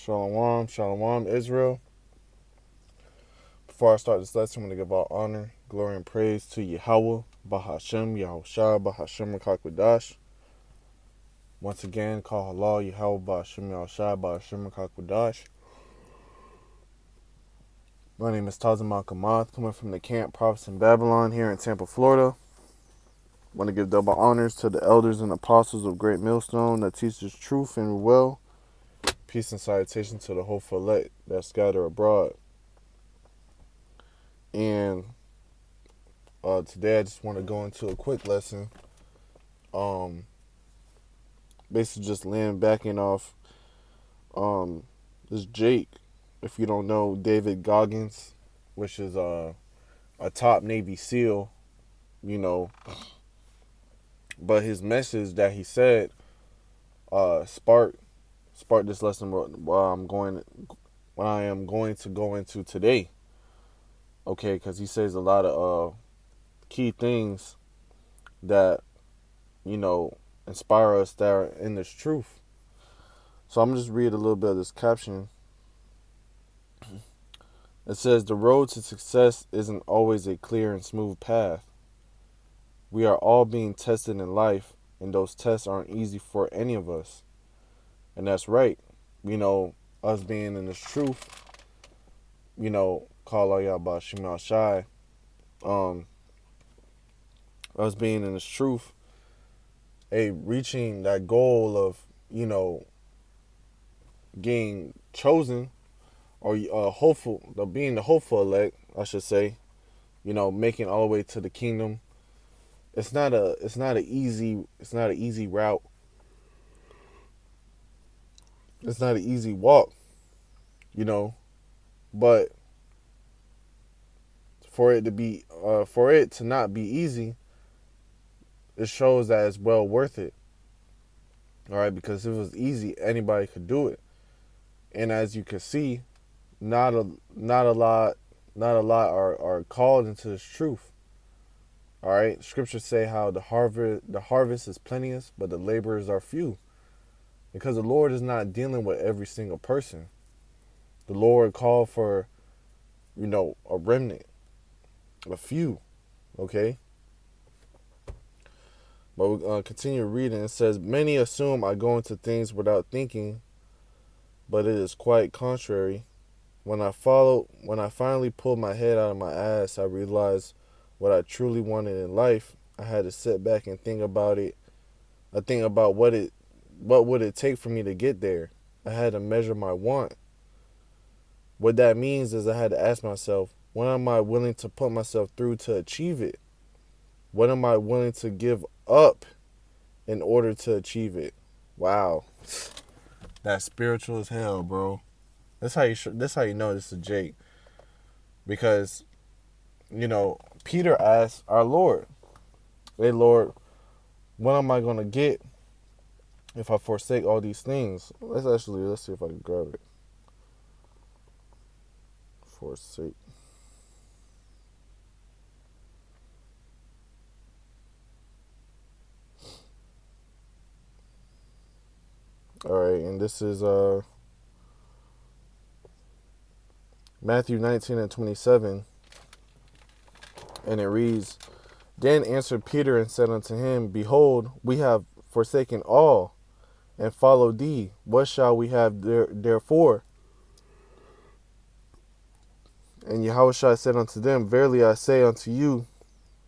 Shalom, shalom, Israel. Before I start this lesson, I'm going to give all honor, glory, and praise to Yahweh, Bahashem, Yahushua, Bahashem, Rakakwadash. Once again, call Allah, Yahweh, Bahashem, Yahushua, Bahashem, Rakakwadash. My name is Tazaman Kamath, coming from the camp Prophets in Babylon here in Tampa, Florida. I want to give double honors to the elders and apostles of Great Millstone that teaches truth and well. Peace and salutation to the hopeful elect that scatter abroad. And today I just want to go into a quick lesson. Basically just laying backing off this Jake. If you don't know David Goggins, which is a top Navy SEAL, but his message that he said sparked this lesson what I am going to go into today. Okay, because he says a lot of key things that inspire us that are in this truth. So I'm just read a little bit of this caption. It says, the road to success isn't always a clear and smooth path. We are all being tested in life, and those tests aren't easy for any of us. And that's right. Us being in this truth, call Allah Bashim Shai, us being in this truth, reaching that goal of, getting chosen, or being the hopeful elect, I should say, making all the way to the kingdom. It's not an easy route. It's not an easy walk, but for it to not be easy, it shows that it's well worth it. All right, because if it was easy, anybody could do it. And as you can see, not a lot are called into this truth. All right, scriptures say how the harvest is plenteous, but the laborers are few. Because the Lord is not dealing with every single person. The Lord called for, a remnant, a few, okay? But we'll continue reading. It says, many assume I go into things without thinking, but it is quite contrary. When I finally pulled my head out of my ass, I realized what I truly wanted in life. I had to sit back and think about it. I think about what would it take for me to get there. I had to measure my want. What that means is I had to ask myself, what am I willing to put myself through to achieve it? What am I willing to give up in order to achieve it? Wow. That's spiritual as hell, bro. That's how you know this is Jake. Because, Peter asked our Lord, hey, Lord, what am I going to get if I forsake all these things? Let's see if I can grab it. Forsake. All right, and this is Matthew 19:27, and it reads, then answered Peter and said unto him, behold, we have forsaken all, and followed thee. What shall we have therefore? And Yahushua said unto them, verily I say unto you,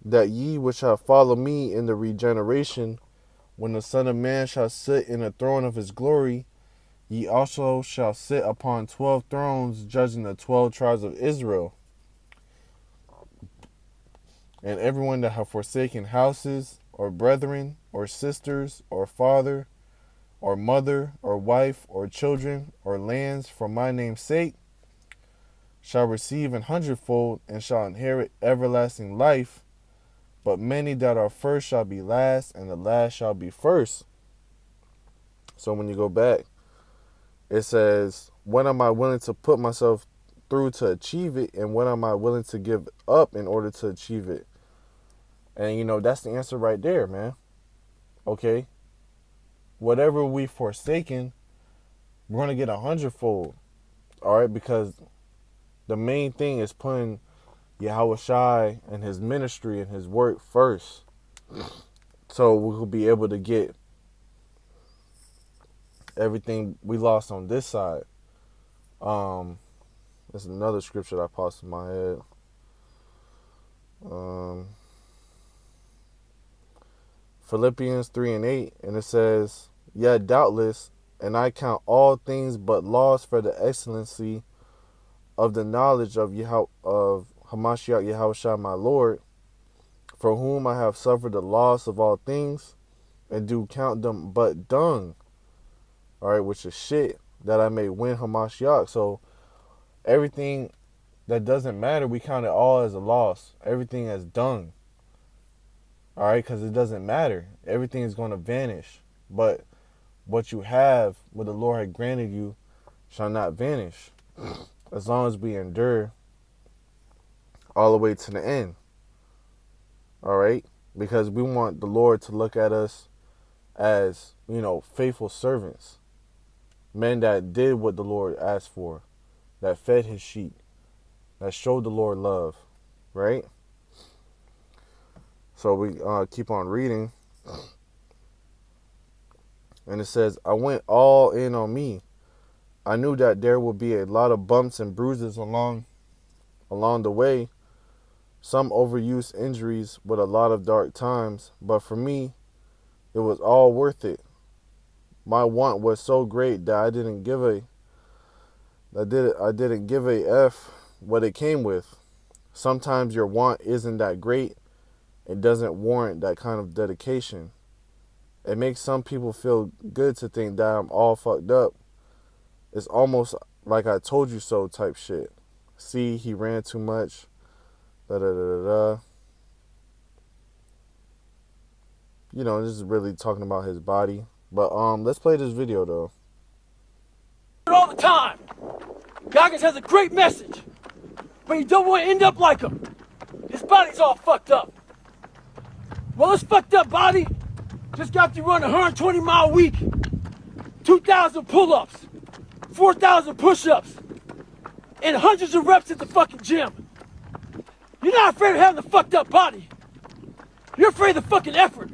that ye which have followed me in the regeneration, when the Son of Man shall sit in the throne of his glory, ye also shall sit upon 12 thrones, judging the 12 tribes of Israel. And everyone that have forsaken houses, or brethren, or sisters, or father, or mother, or wife, or children, or lands, for my name's sake, shall receive 100-fold, and shall inherit everlasting life. But many that are first shall be last, and the last shall be first. So when you go back, it says, what am I willing to put myself through to achieve it, and what am I willing to give up in order to achieve it? And that's the answer right there, man. Okay? Whatever we forsaken, we're going to get 100-fold. All right, because the main thing is putting Yahweh Shai and his ministry and his work first. So we will be able to get everything we lost on this side. There's another scripture that pops in my head. Philippians 3:8, and it says, "Yet doubtless, and I count all things but loss for the excellency of the knowledge of Hamashiach Yahushua my Lord, for whom I have suffered the loss of all things, and do count them but dung." All right, which is shit, that I may win Hamashiach. So everything that doesn't matter, we count it all as a loss. Everything as dung. All right, because it doesn't matter. Everything is going to vanish. But what you have, what the Lord had granted you, shall not vanish. As long as we endure all the way to the end. All right? Because we want the Lord to look at us as, faithful servants. Men that did what the Lord asked for. That fed his sheep. That showed the Lord love. Right? So we keep on reading. And it says, "I went all in on me. I knew that there would be a lot of bumps and bruises along the way. Some overuse injuries with a lot of dark times. But for me, it was all worth it. My want was so great that I didn't give a F what it came with. Sometimes your want isn't that great. It doesn't warrant that kind of dedication. It makes some people feel good to think that I'm all fucked up. It's almost like I told you so type shit. See, he ran too much. Da da da da da." This is really talking about his body. But let's play this video though. All the time. Goggins has a great message, but you don't want to end up like him. His body's all fucked up. Well, his fucked up body just got to run a 120-mile week, 2,000 pull-ups, 4,000 push-ups, and hundreds of reps at the fucking gym. You're not afraid of having a fucked up body. You're afraid of the fucking effort.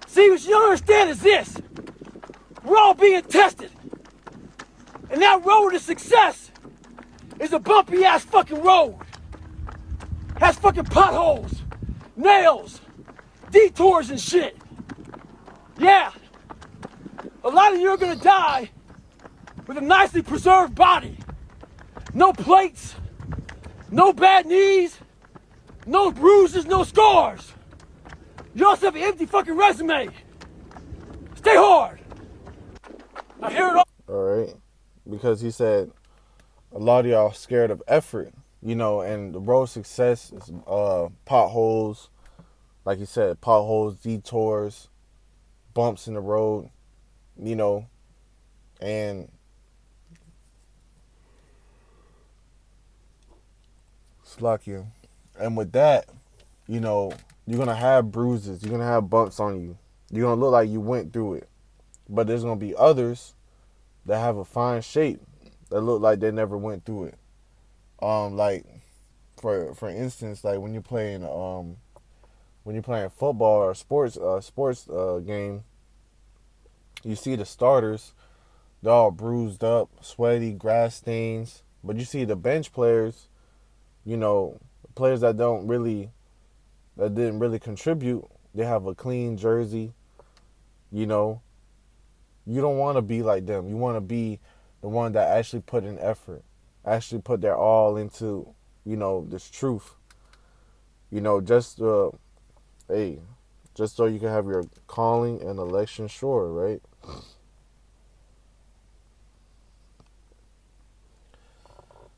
See, what you don't understand is this. We're all being tested. And that road to success is a bumpy-ass fucking road. Has fucking potholes, nails, detours and shit. Yeah. A lot of you are gonna die with a nicely preserved body. No plates, no bad knees, no bruises, no scars. You also have an empty fucking resume. Stay hard. I hear it all. All right. Because he said a lot of y'all scared of effort, and the road to success is potholes. Like he said, potholes, detours, bumps in the road, and slack you. And with that, you're going to have bruises. You're going to have bumps on you. You're going to look like you went through it. But there's going to be others that have a fine shape that look like they never went through it. Like, for instance, like when you're playing football or sports game, you see the starters, they're all bruised up, sweaty, grass stains. But you see the bench players, players that didn't really contribute, they have a clean jersey. You don't want to be like them. You want to be the one that actually put in effort, actually put their all into, this truth. Just so you can have your calling and election sure, right?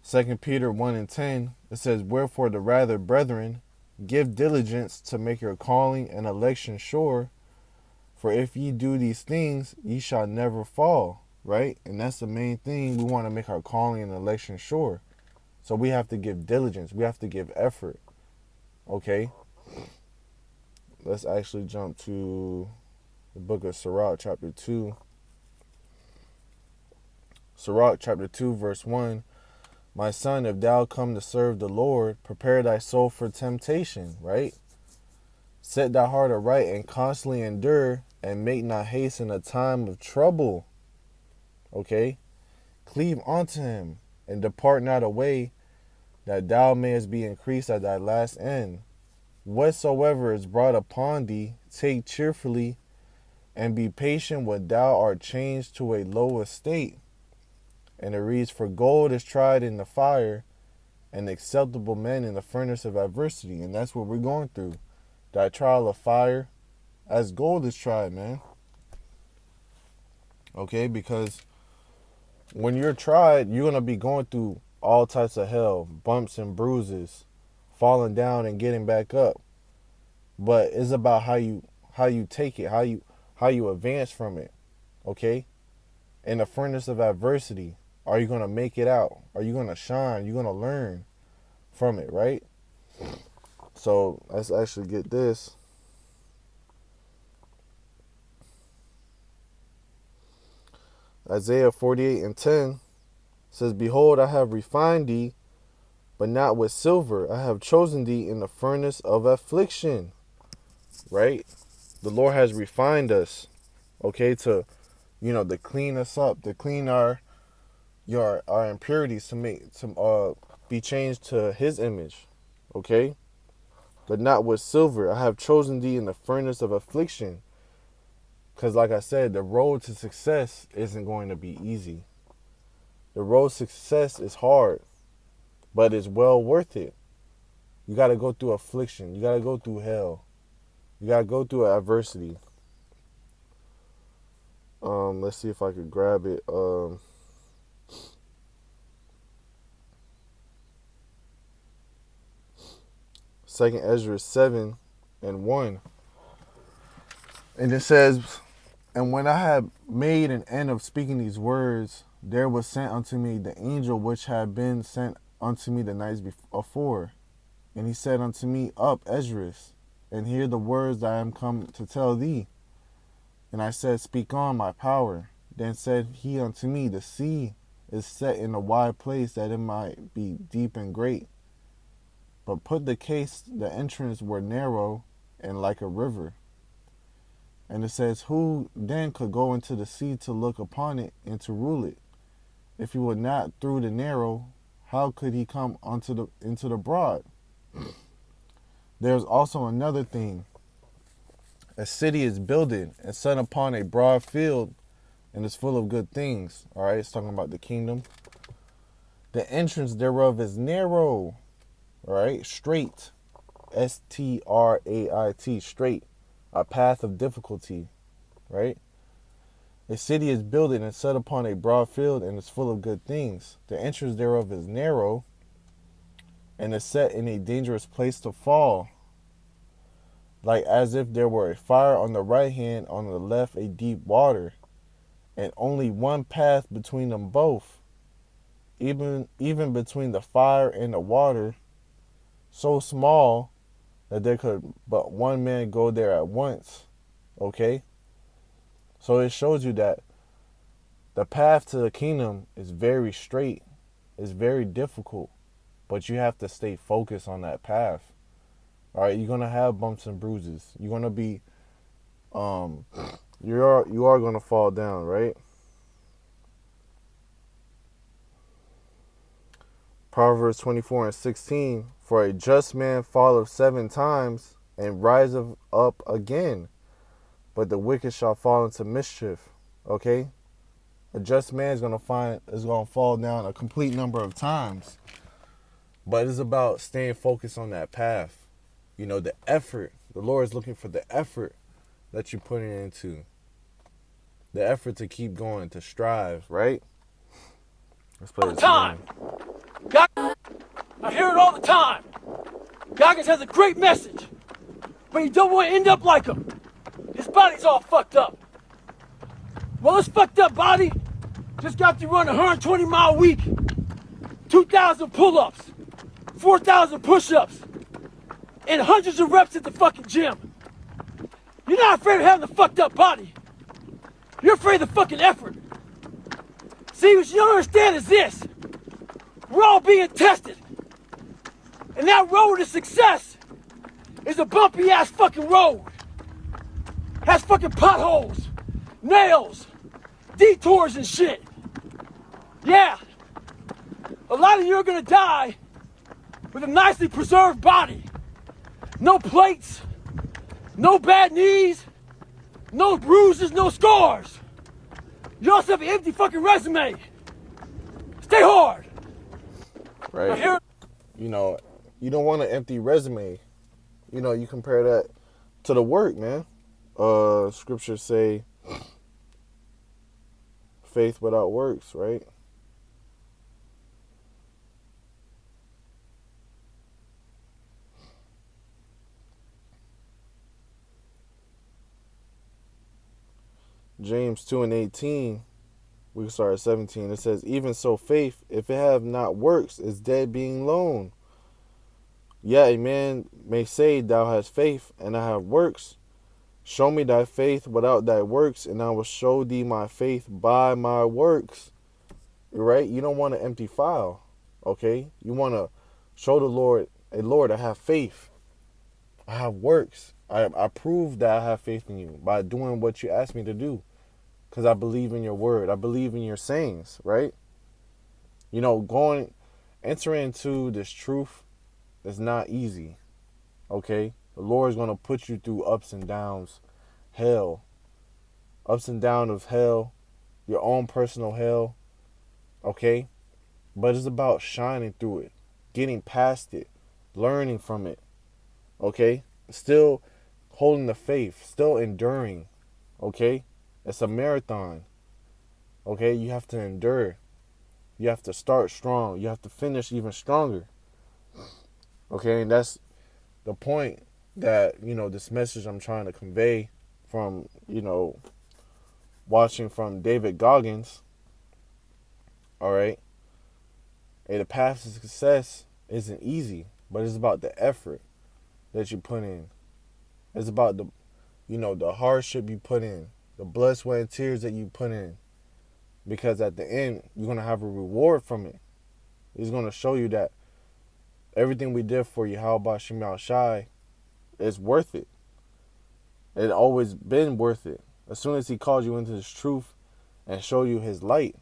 2 Peter 1:10, it says, "Wherefore the rather, brethren, give diligence to make your calling and election sure. For if ye do these things, ye shall never fall." Right? And that's the main thing. We want to make our calling and election sure. So we have to give diligence. We have to give effort. Okay? Let's actually jump to the book of Sirach, chapter 2. Sirach chapter 2, verse 1. My son, if thou come to serve the Lord, prepare thy soul for temptation, right? Set thy heart aright and constantly endure, and make not haste in a time of trouble. Okay? Cleave unto him, and depart not away, that thou mayest be increased at thy last end. Whatsoever is brought upon thee, take cheerfully, and be patient when thou art changed to a low estate. And it reads, for gold is tried in the fire, and acceptable men in the furnace of adversity. And that's what we're going through. That trial of fire, as gold is tried, man. Okay, because when you're tried, you're going to be going through all types of hell, bumps and bruises, falling down and getting back up. But it's about how you take it, how you advance from it. Okay? In the furnace of adversity, are you going to make it out? Are you going to shine? You're going to learn from it, right? So let's actually get this. Isaiah 48:10 says, behold, I have refined thee, but not with silver. I have chosen thee in the furnace of affliction. Right? The Lord has refined us, okay, to clean us up, to clean our impurities, to be changed to his image. Okay? But not with silver. I have chosen thee in the furnace of affliction. Because like I said, the road to success isn't going to be easy. The road to success is hard, but it's well worth it. You got to go through affliction. You got to go through hell. You got to go through adversity. Let's see if I could grab it. 2nd Ezra 7:1. And it says, and when I had made an end of speaking these words, there was sent unto me the angel which had been sent unto me the nights before. And he said unto me, up, Esdras, and hear the words that I am come to tell thee. And I said, speak on, my power. Then said he unto me, the sea is set in a wide place, that it might be deep and great. But put the case, the entrance were narrow and like a river. And it says, who then could go into the sea to look upon it and to rule it? If he were not through the narrow, how could he come into the broad? There's also another thing. A city is builded and set upon a broad field, and is full of good things. All right, it's talking about the kingdom. The entrance thereof is narrow. All right, straight. Strait, straight. A path of difficulty. Right? A city is builded and set upon a broad field, and is full of good things. The entrance thereof is narrow, and is set in a dangerous place to fall. Like as if there were a fire on the right hand, on the left a deep water, and only one path between them both, even between the fire and the water, so small that there could but one man go there at once. Okay? So it shows you that the path to the kingdom is very straight. It's very difficult, but you have to stay focused on that path. All right, you're gonna have bumps and bruises. You're gonna be, you are gonna fall down, right? Proverbs 24:16. For a just man falleth 7 times and riseth up again, but the wicked shall fall into mischief. Okay, a just man is gonna fall down a complete number of times, but it's about staying focused on that path. You know, the effort. The Lord is looking for the effort that you're putting into. The effort to keep going, to strive, right? Let's play this time. God, I hear it all the time. Goggins has a great message, but you don't want to end up like him. His body's all fucked up. Well, his fucked up body just got to run a 120-mile week, 2,000 pull-ups, 4,000 push-ups, and hundreds of reps at the fucking gym. You're not afraid of having a fucked up body. You're afraid of the fucking effort. See, what you don't understand is this. We're all being tested. And that road to success is a bumpy ass fucking road. Has fucking potholes, nails, detours and shit. Yeah. A lot of you are gonna die with a nicely preserved body. No plates, no bad knees, no bruises, no scars. You also have an empty fucking resume. Stay hard. Right. You know, you don't want an empty resume. You know, you compare that to the work, man. Scriptures say faith without works, right? James 2:18, we can start at 17. It says, even so faith, if it have not works, is dead being alone. Yet a man may say, thou hast faith, and I have works. Show me thy faith without thy works, and I will show thee my faith by my works. Right? You don't want an empty file. Okay? You want to show the Lord, hey Lord, I have faith. I have works. I prove that I have faith in you by doing what you asked me to do. Because I believe in your word. I believe in your sayings, right? You know, entering into this truth is not easy. Okay? The Lord is going to put you through ups and downs, hell. Ups and downs of hell, your own personal hell. Okay? But it's about shining through it, getting past it, learning from it. Okay? Still holding the faith, still enduring. Okay? It's a marathon. Okay? You have to endure. You have to start strong. You have to finish even stronger. Okay? And that's the point that, you know, this message I'm trying to convey from, you know, watching from David Goggins. All right? Hey, the path to success isn't easy, but it's about the effort that you put in. It's about the, you know, the hardship you put in, the blood, sweat, and tears that you put in. Because at the end, you're going to have a reward from it. It's going to show you that everything we did for you, how about Shemal Shai, is worth it. It's always been worth it. As soon as he calls you into this truth and show you his light,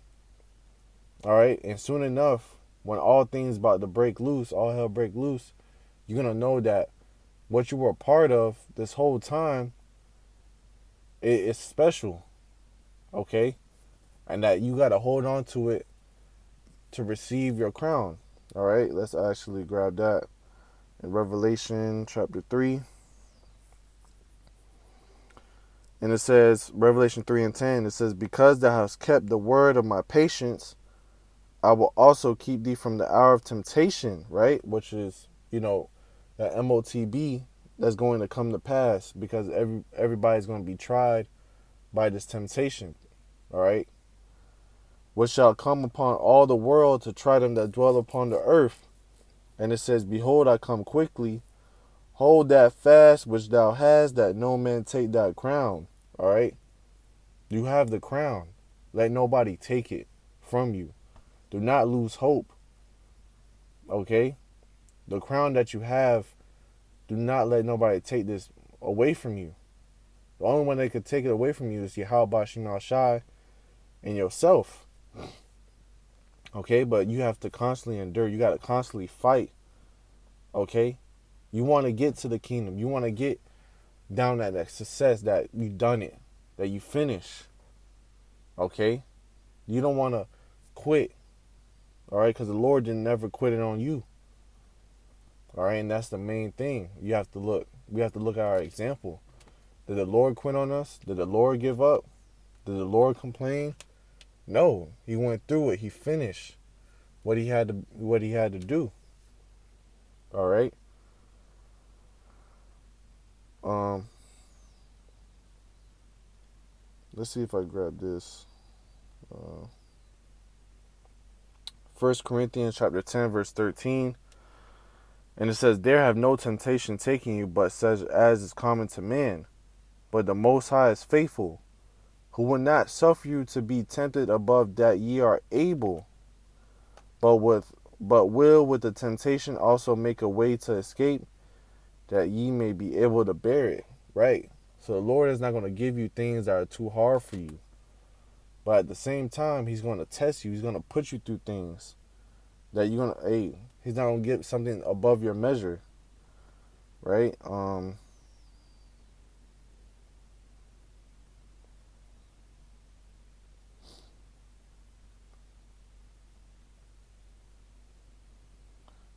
all right, and soon enough, when all things about to break loose, all hell break loose, you're going to know that what you were a part of this whole time, it's special, okay? And that you got to hold on to it to receive your crown, all right? Let's actually grab that in Revelation chapter 3. And it says, Revelation 3:10, it says, because thou hast kept the word of my patience, I will also keep thee from the hour of temptation, right? Which is, you know, that MOTB that's going to come to pass because everybody's going to be tried by this temptation, all right? Which shall come upon all the world to try them that dwell upon the earth. And it says, behold, I come quickly. Hold that fast which thou hast, that no man take thy crown, all right? You have the crown. Let nobody take it from you. Do not lose hope, okay? The crown that you have, do not let nobody take this away from you. The only one that could take it away from you is Yahweh Shemal Shai and yourself. Okay, but you have to constantly endure. You got to constantly fight. Okay? You want to get to the kingdom. You want to get down at that success that you done it, that you finish. Okay? You don't want to quit. All right? Because the Lord didn't never quit it on you. All right? And that's the main thing. You have to look. We have to look at our example. Did the Lord quit on us? Did the Lord give up? Did the Lord complain? No. He went through it. He finished what he had to do. All right? Let's see if I grab this. 1 Corinthians chapter 10, verse 13. And it says, there have no temptation taking you, but such as is common to man. But the Most High is faithful, who will not suffer you to be tempted above that ye are able, but will with the temptation also make a way to escape, that ye may be able to bear it. Right? So the Lord is not going to give you things that are too hard for you. But at the same time, he's going to test you. He's going to put you through things that you're going to, hey, he's not going to get something above your measure. Right?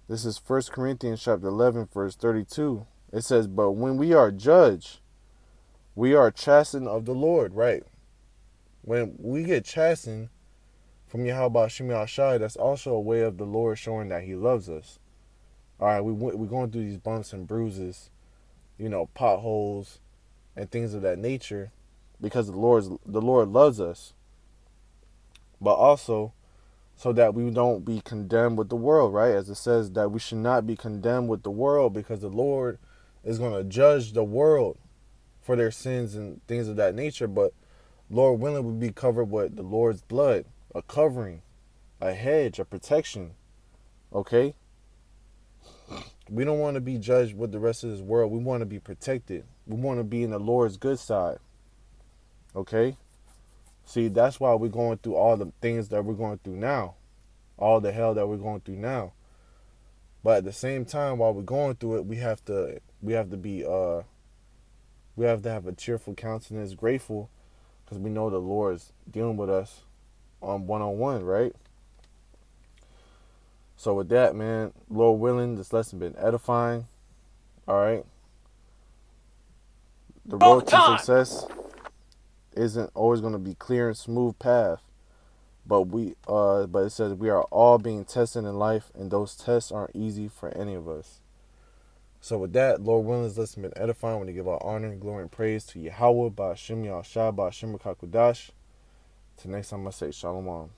This is 1 Corinthians chapter 11, verse 32. It says, but when we are judged, we are chastened of the Lord. Right? When we get chastened from Yahweh Shem Yahshai, that's also a way of the Lord showing that he loves us. All right, we're going through these bumps and bruises, potholes and things of that nature, because the Lord loves us, but also so that we don't be condemned with the world, right? As it says that we should not be condemned with the world, because the Lord is going to judge the world for their sins and things of that nature. But Lord willing, we be covered with the Lord's blood, a covering, a hedge, a protection. Okay? We don't want to be judged with the rest of this world. We want to be protected. We want to be in the Lord's good side. Okay? See, that's why we're going through all the things that we're going through now. All the hell that we're going through now. But at the same time, while we're going through it, we have to have a cheerful countenance, grateful, because we know the Lord's dealing with us on one-on-one, right? So with that, man, Lord willing, this lesson been edifying. All right. The All the road to time. success isn't always going to be clear and smooth path, but but it says we are all being tested in life, and those tests aren't easy for any of us. So with that, Lord willing, this lesson been edifying. When to give our honor, glory, and praise to Yahweh, Ba'ashem Yahshua, Ba'ashem Kakudash. Till next time, I say Shalom.